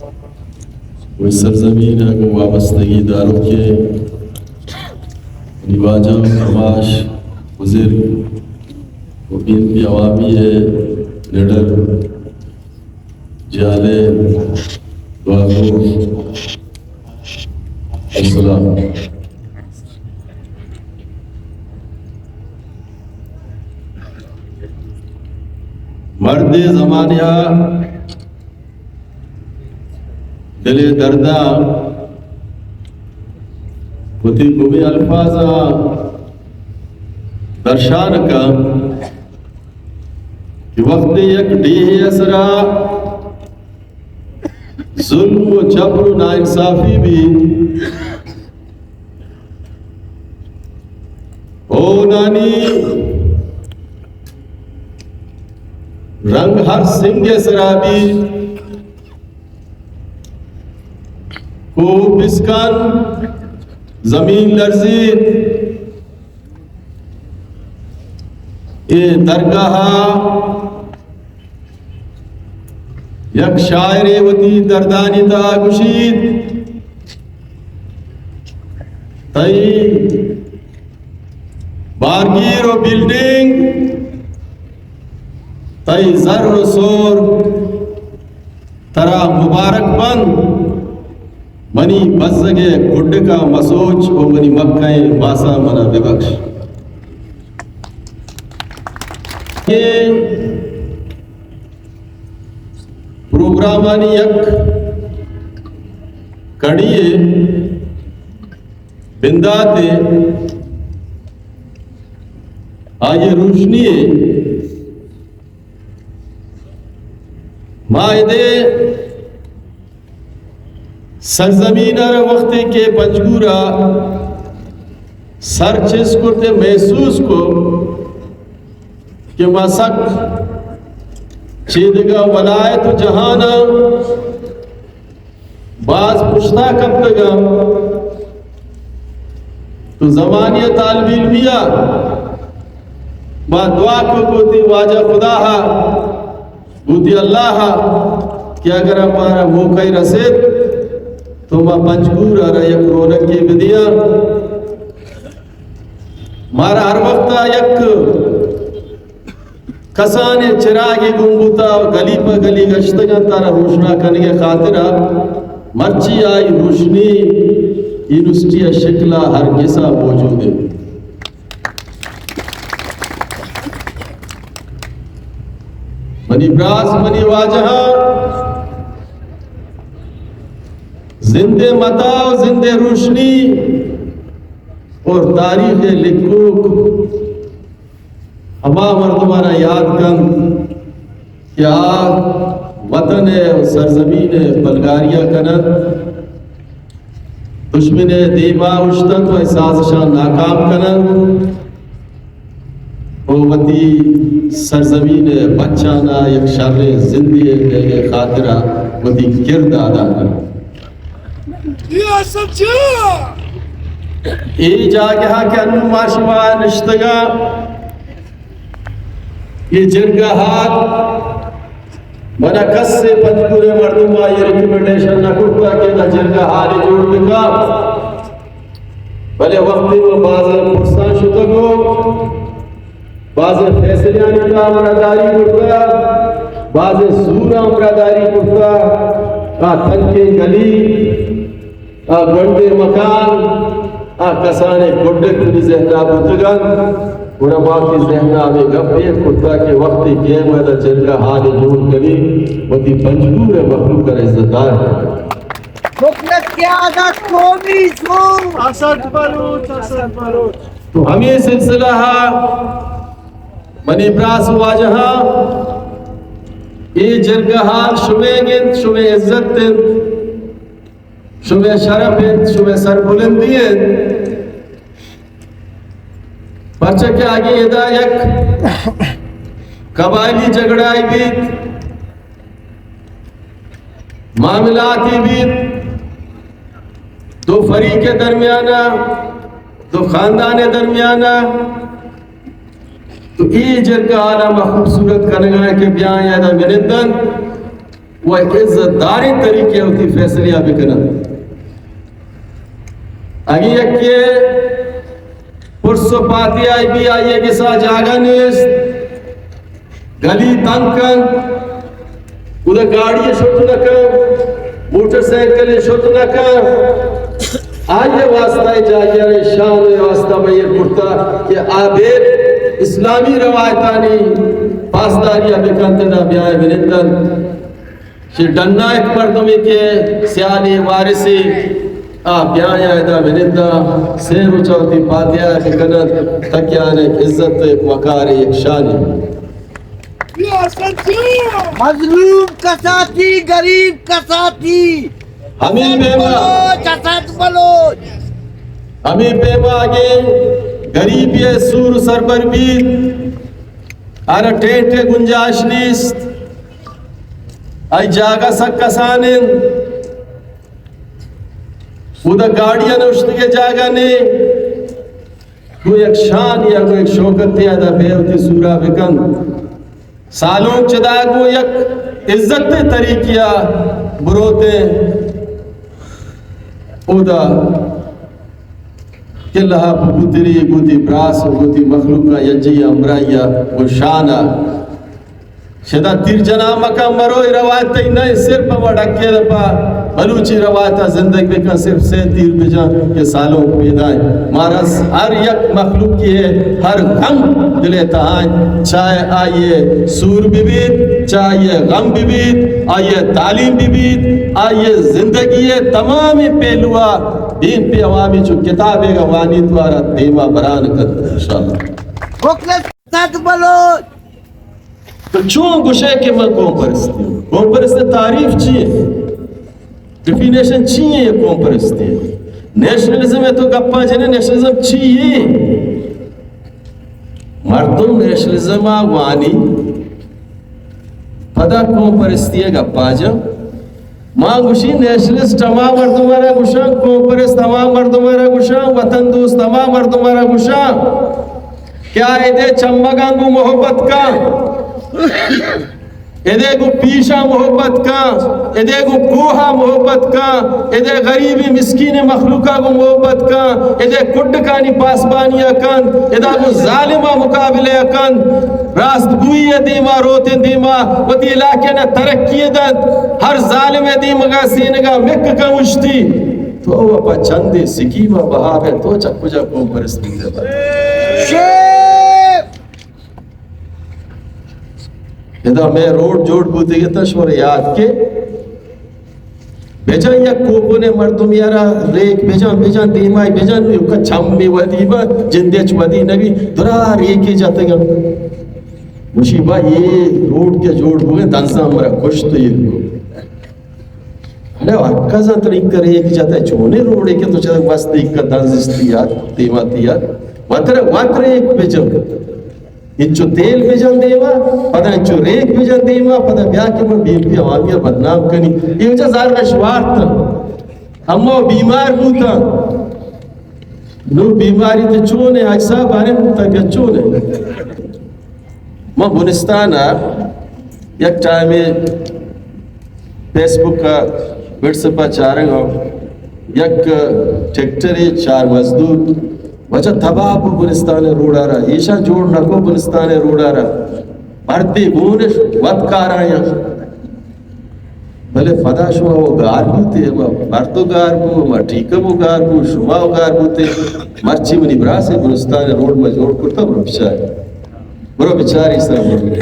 وہ سرزمین ہے کو وابستگی داروں کے نواجہ فرماش وزیر وہ ان کی عوامی ہے نڈر جالے دعاگو السلام مرد زمانیہ دل دردہ ہوتی گمی الفاظہ درشان کا کہ وقت یک ڈیہ اسرا ظلم و جبر و ناانصافی بھی او نانی رنگ ہر سنگ سرابی کو بسکن زمین لرزی اے درگاہ یک شاعر وتی دردانی تا گشید تئی بارگیر و بلڈنگ تئی زر و سور ترا مبارک بند منی بزگے گڈ کا مسوچ و منی مکہ ماسا منا ببخش یہ پروگرامانی یک کڑیے بنداتے آئیے روشنی مائدے سرزمین اور وقتی کے پنجگورا سر چیز کرتے محسوس کو کہ مسک چیدگا ولایت جہانا بعض پشتا کب تگا تو زمانی طالب علمیہ با دعا کو گوتی واجہ خدا گوتی اللہ کہ اگر ہمارا موقع رسید تو ما پنجگور آرہا یک رونق کی بدیا مارا ہر وقتا یک کسانے چراغی گنبوتا گلی پا گلی گشتگا تارا روشنا کرنے کے خاطرہ مرچی آئی روشنی یونیورسٹی شکلہ ہر کسا موجود ہے منی براس منی واجہاں زندے متاو زندے روشنی اور تاریخ لکھوک ہما مردمانہ یاد کن کہ وطن سرزمین بلغاریہ کنن دشمن دیما اشتن و سازشان ناکام کنن وتی سرزمین بچانا یک شر زندگی خاطرہ وتی کرد ادا کرن ای جاگہا کہ انو ماشما نشتگا یہ جرگاہات منا کس سے پنجگور مردمہ یہ ریکمنڈیشن نہ کرتا کہ نہ جرگاہات جوڑ بکا بلے وقتی وہ بعض پرسان شدگو بعض فیصلیانی کا امرداری کرتا بعض سور امرداری کرتا تھن کے گلی گنڈے مکان کسانے گنڈے کنی ذہنہ بودگان اور باقی ذہنہ میں گفیت کرتا کہ وقتی گیم ہے جن کا حال جوڑ کری وقتی پنجگور مخلوق کا عزتدار ہے مطلق کیا آگا قومی جو اسد بلوچ تو ہمیں سلسلہ منی براس واجہاں یہ جرگہان شمیں گن شمیں عزت دن شمیں شرف ہیں شمیں سر بلندی ہیں بچہ کے آگے ادا یک قبائلی جھگڑائی بیت معاملاتی بیت دو فریق درمیانہ دو خاندان درمیانہ تو ای جرگہ عالم خوبصورت کرنے کے بیان یادہ منندن وہ عزت داری طریقے ہوتی فیصلیاں بکنا اگی ایک کے پرسو پاتی آئی بھی آئیے کسا جاگا نیست گلی تنکن ادھا گاڑی شوٹ نکن موٹر سائیکل شوٹ نکن آئیے واسطہ جائیے شان واسطہ بھئی کرتا کہ آبیر اسلامی روایتانی پاسداری بکنتنا بیائے بنندن کہ ڈننا ایک مردمی کے سیانی وارسی بیائے ایدہ بنندہ سیر اچھوتی پاتیاں بکنت تکیان ایک عزت ایک وقار ایک شانی مظلوم کا ساتھی غریب کا ساتھی ہمیں پیما اسد بلوچ ہمیں پیما آگے غریب یہ سور سربر بید آرہ ٹینٹے گنجاش نیست آئی جاگا سکسانن ادھا گاڑیاں نوشت کے جاگا نے کوئی ایک شان یا کوئی ایک شوکت تھی آدھا بے ہوتی سورہ بکن سالوں چدا کو یک عزت طریقیا بروتے ادھا کہ لہا پکتری گوتی براس گوتی مخلوقہ یجی امرائیہ و شانہ شدہ تیر جنا مکہ مروی روایت تی نہیں صرف وڑکے دپا بلوچی روایتہ زندگی بکن صرف سے تیر بجان کے سالوں پیدائیں مارس ہر یک مخلوق کی ہے ہر غم دلیتا آئیں چاہے آئیے سور بھی بیت چاہیے غم بھی بیت آئیے تعلیم بھی بیت آئیے زندگی تمامی پہلوہ دین پہ عوامی جو کتابے گا وانی دوارا دیما بران کرتا انشاءاللہ بکلت اسد بلوچ تو چون گوشے کہ میں قوم پرستی ہوں قوم پرستی تعریف چیئے ڈیفینیشن چیئے یہ قوم پرستی ہے نیشنلزم ہے تو گپا جنے نیشنلزم چیئے مردم نیشنلزم آگوانی پدا قوم پرستی ہے گپا جا ماں گوشی نیشنلسٹ تمام مردم آرہ گوشاں قوم پرست تمام مردم آرہ گوشاں وطن دوست تمام مردم آرہ گوشاں کیا ایدے چمگانگو محبت کا ایدے کو پیشا محبت کا ایدے کو کوہا محبت کا ایدے غریبی مسکین مخلوقہ کو محبت کا ایدے کڈکانی پاسبانی اکن ایدے کو ظالمہ مقابلے اکن راست گوئی دیما روتے دیما و دی علاقے نا ترقی دن ہر ظالم دیمگا سینگا مک کا مشتی تو وہ پا چندے سکیمہ بہا ہے تو چکو جا قوم پرستی دے ادا میں روڈ جوڑ بوتے گے تشور یاد کے بیجان یا کوپنے مردم یارا ریک بیجان دیمائی بیجان یوکا چھمی ودیبا جندیچ ودی نبی درا ریکی جاتے گا مشیبہ یہ روڈ کے جوڑ ہوئے دنسا ہمارا کچھ تو یہ کو لے اکا زن طریق کر ریکی جاتا ہے چونے روڈے کے تو چلے وست ایک کا دنزستی یاد دیماتی یاد وطر ایک بیجان انچو تیل بیجان دیما پدا انچو ریک بیجان دیما پدا بیا کے من بی عوامیہ بدنام کنی یہ وجہ زار رشوار تا ہمو بیمار ہوتا نو بیماری تے چونے اجسا بارے ہوتا کہ چونے میں بنستانا یک ٹائمے فیس بک کا ویٹسپا چارنگ ہو یک ٹیکٹری 4 مزدور وجہ تباہ کو بلستان روڑا رہا ایشا جوڑ نکو بلستان روڑا رہا مردی گونش ودکار آیا بلے فدا شما وہ گار بوتے مردو گار بو مٹیکم وہ گار بو شما وہ گار بوتے مرچی منی برا سے بلستان روڑ میں جوڑ کرتا برو بچاری سر مرنے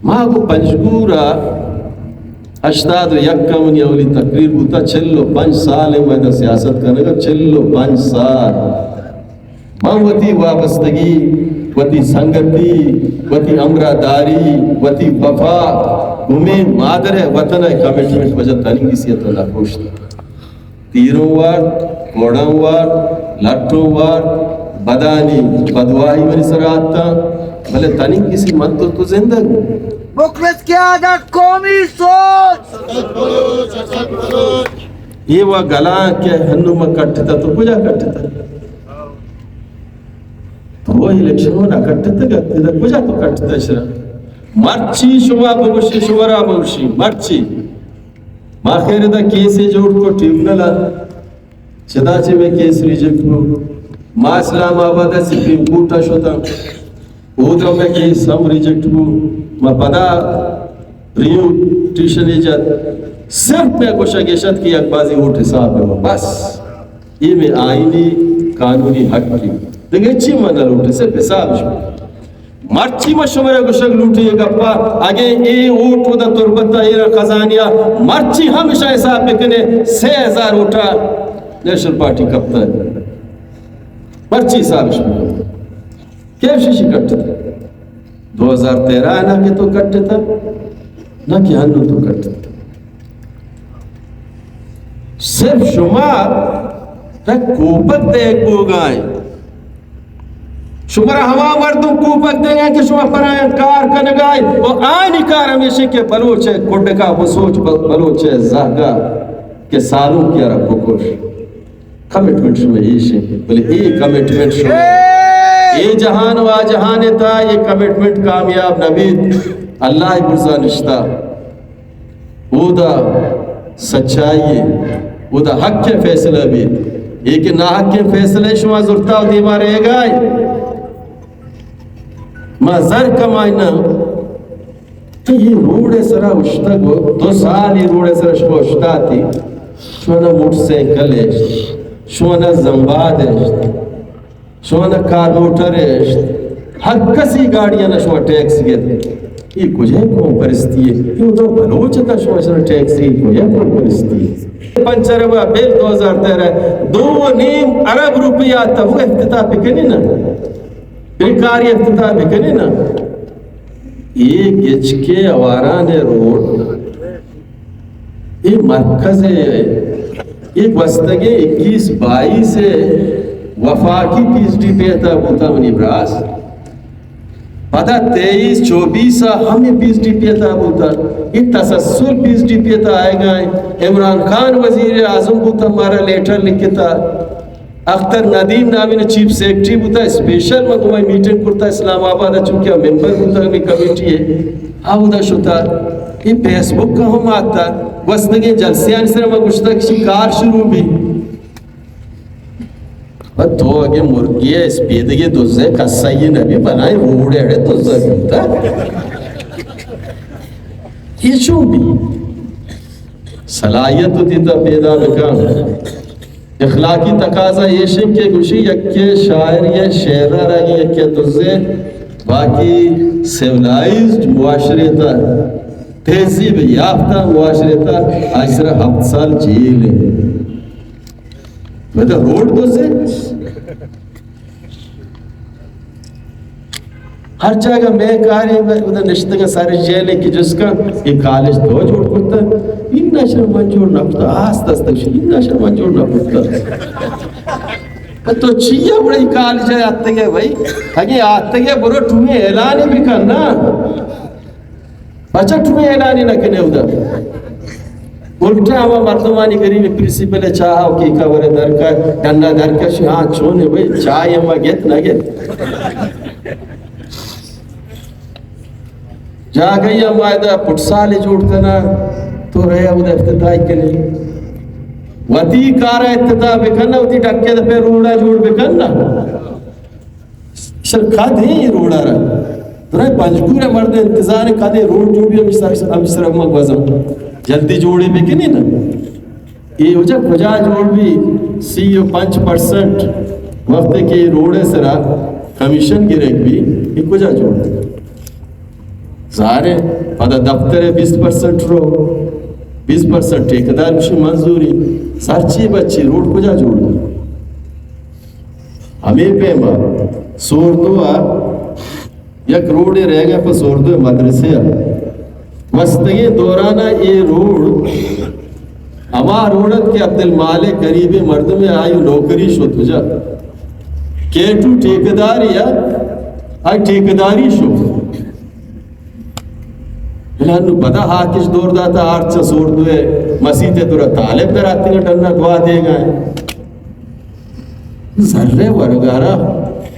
ماں کو پنجگورا 81 منی اولی تقریر ہوتا 5 سال ہے میں سیاست کرنے گا 5 سال ماں وطی وابستگی وطی سنگتی وطی امراداری وطی وفا گمیں مادر ہے وطن ہے کمیٹمنٹ وجہ تنی کسی اطلاع خوشتا تیروں وار کوڑاں وار لٹوں وار بدانی بدوائی منی سر آتا بھلے تنی کسی من تو زندہ بکرت کی عادت قومی سوچ یہ وہ گلان کے ہنو میں کٹتا تو کجا کٹتا تو وہ الیکشن ہونا کٹتا گا کجا تو کٹتا شرا مرچی شما بگوشی شما را بگوشی مرچی ما خیر دا کیسی جوڑ کو ٹیبنلا چدا چے میں کیس ریجیکٹ کو ما اسلام آباد سپریم کورٹا شوتا ادھر میں کیس ہم ریجیکٹ کو ما پدا ریو ٹیشن ایجاد صرف میں گوشت کی اکبازی ووٹ حساب ہے بس یہ میں آئینی قانونی حق کی دیکھیں اچھی منہ لوٹے صرف حساب شو مرچی مشورہ گوشک لوٹی ہے گپا آگے اے اوٹ و دا تربتا ایرہ خزانیہ مرچی ہمیشہ حساب بکنے 6,000 اوٹا نیشنل پارٹی کپتا ہے مرچی حساب شو کیف شیشی کٹتا 2013 نہ کہ تو کٹتا نہ کہ ہنو تو کٹتا صرف شما تک کوپک دے ایک بوگائیں شمارا ہوا مردوں کوپک دیں گے کہ شما پرائیں کار کنگائی اور آئینی کار ہمیشہ کے بلوچ ہے کھوڑکا بسوچ بلوچ ہے زہگا کہ سالوں کیا رکھو کوش کمیٹمنٹ شما ایشی بلے ای کمیٹمنٹ شما ای جہان و آجہان تا یہ کمیٹمنٹ کامیاب نبید اللہ برزا نشتا او دا سچائی او دا حق کے فیصلہ بھی ایک ناحق کے فیصلے شما زرتا و دیما رہے گائی ما زر کمائنا کہ یہ روڑے سرا اشتا گو 2 سال یہ روڑے سرا شما اشتا تھی شوانا موٹ سینکل اشت شوانا زنباد اشت شوانا کار موٹر اشت ہر کسی گاڑیاں نا شما ٹیکس گئے یہ کچھ ہے کون پرستی ہے یہ تو بلوچتا شما شما ٹیکس یہ کچھ ہے کون پرستی ہے پنچر ہوا بیل 2013 2.5 ارب روپیہ تا وہ افتتاح پکنی نا بیکاری افتتاح بکنے نا ایک گچ کے اواران روڈ یہ مرکز ہے ایک وستگے 21-22 وفاقی PhD پیتا بوتا منی براس پتا 23-24 ہمیں PhD پیتا بوتا یہ تسلسل PhD پیتا آئے گئے عمران خان وزیر اعظم بوتا ہمارا لیٹر لکھتا اختر ندیم نامی نے چیف سیکٹری بوتا اسپیشل مقومی میٹنگ کرتا اسلام آباد چونکہ ممبر بوتا ہمیں کمیٹی ہے آودا شتا یہ فیس بک کا ہم آتا وستگی جلسیان سے ہمیں گشتا کسی کار شروع بھی تو اگے مرگی ہے اسپیدگی دوزے کسائی نبی بنائے روڑے اڑے دوزے بوتا یہ شو بھی صلاحیت تو دیتا پیدا بکام اخلاقی تقاضا یہ شن کے گوشی یکے شاعر یہ شعرہ رہی یکے دوزے باقی سیولائزڈ معاشرے تا تہذیب یافتہ معاشرے تا آج سرہ 7 سال جیل ہے مطلب روڈ دوزے ہر جگہ میں کاری ادھر نشتگا سارے جیلے کی جس کا یہ کالج دو جوڑ کرتا ان نشر منجوڑ نہ کرتا آستا استگشن ان نشر منجوڑ نہ کرتا تو چیئے بڑی کالج ہے آتے گئے بھائی اگے آتے گئے برو تمہیں اعلانی بھی کرنا بچہ تمہیں اعلانی نہ کنے ادھر الٹا ہوا مردمانی گریبی پرنسپل چاہا کی کور در کا ڈنڈا در کا ہاں چونے بھائی چاہیے ہوا گیت نہ گیت جا گئی ہمائدہ پٹسالے جوڑ کرنا تو رہے ادھا افتتاح کرنے ودی کارا افتتاح بکرنا ودی ڈکے دفعہ روڑا جوڑ بکرنا شر کھا دیں یہ روڑا رہا تو رہے پنجکور مرد انتظار کھا دیں روڑ جوڑ بھی ہمشتر امک وزم جلدی جوڑے بکنے نا یہ ہو جا کجا جوڑ بھی 5% وقت کے روڑے سرا کمیشن گرے بھی یہ کجا جوڑ ظاہر ہے پدا دفتر 20% رو 20% ٹھیکدار بشی منظوری سارچی بچی روڈ کجا جوڑ دی ہمیں پیما سوردو یک روڈے رہ گیا پر سوردو مدرسے وستگی دورانہ یہ روڈ ہما روڈت کے عبدالمالک غریب مرد میں آئی نوکری شو تجا کیٹو ٹھیکداری یا آئی ٹھیکداری شو لانو پتا ہاکش دور داتا آرچا سور دوئے مسیح تے دورا طالب در آتی گا ڈرنا دعا دے گئے ذرے ورگارا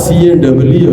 CNW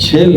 6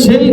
6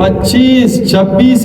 25-26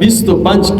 25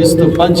25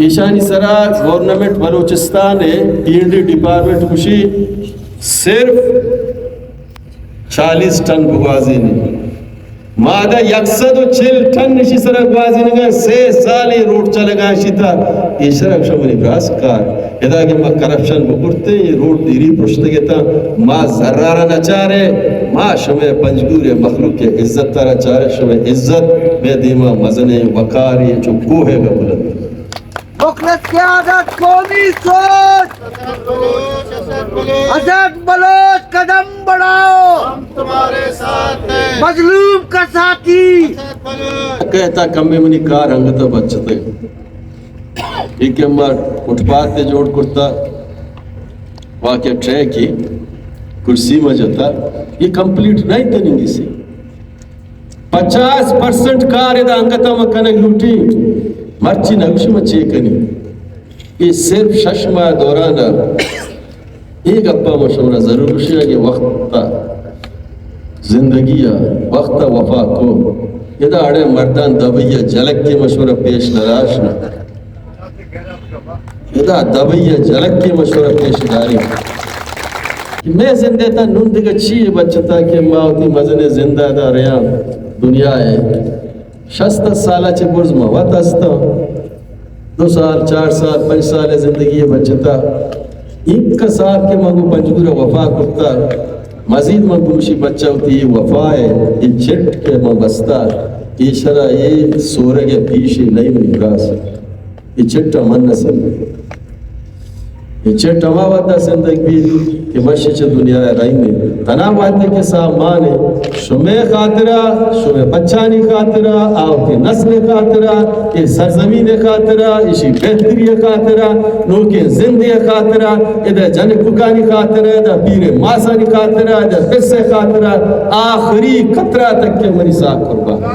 ایشانی سرا گورنمنٹ بلوچستان ہے PND ڈپارٹمنٹ کشی صرف 40 ٹن بگوازی نہیں مادہ 140 ٹن نشی سرا بگوازی نگا 3 سالی روڈ چلے گا شیطا یہ شرک شمانی براس کار ادا کہ ما کرپشن بکرتے یہ روڈ دیری پرشتے گتا ما ذرارہ نچارے ما شمع پنجگور مخلوق عزت تارا چارے شمع عزت بے دیما مزنے وقاری جو کوہ گا بلند مخلص قیادت قومی سوچ اسد بلوچ قدم بڑھاؤ ہم تمہارے ساتھ ہیں مظلوم کا ساتھی کہتا کمی منی کار ہنگتا بچتے ایک امار فٹ پاتھ تے جوڑ کرتا واقعہ ٹریک کی کرسی میں جتا یہ کمپلیٹ نہیں تنینگی سی 50% کار ادا ہنگتا مکنگ لوٹی مرچی نگوش مچے کنی یہ صرف 6 ماہ دورانا ایک اپا مشورہ ضرور شیئے کہ وقتا زندگی وقتا وفا کو ادا اڑے مردان دبیہ جلک کی مشورہ پیش نراشنا ادا دبیہ جلک کی مشورہ پیش داری میں زندہ تھا نندگا چیئے بچتا کہ ماں مزنے زندہ دا رہا دنیا ہے 60 سالہ چے برز موت ہستا 2 سال 4 سال 5 سال زندگی بچتا ایک سال کے مانگو پنجگورہ وفا کرتا مزید مانگو مشی بچہ ہوتی یہ وفا ہے یہ چٹ کے ماں بستا یہ شرع یہ سورگ پیشی نہیں منی براس یہ چٹا من نسل یہ چٹا ماں وعدہ زندگی بھی کہ مشی چھ دنیا رہی میں تنا وعدہ کے سامان شمع خاطرہ شمع بچانی خاطرہ آوتی نسل خاطرہ یہ سرزمین خاطرہ اسی بہتری خاطرہ نوکے زندگی خاطرہ ادھا جن ککانی خاطرہ ادھا پیر ماسانی خاطرہ ادھا قصے خاطرہ آخری قطرہ تک کے منی ساکھ قربان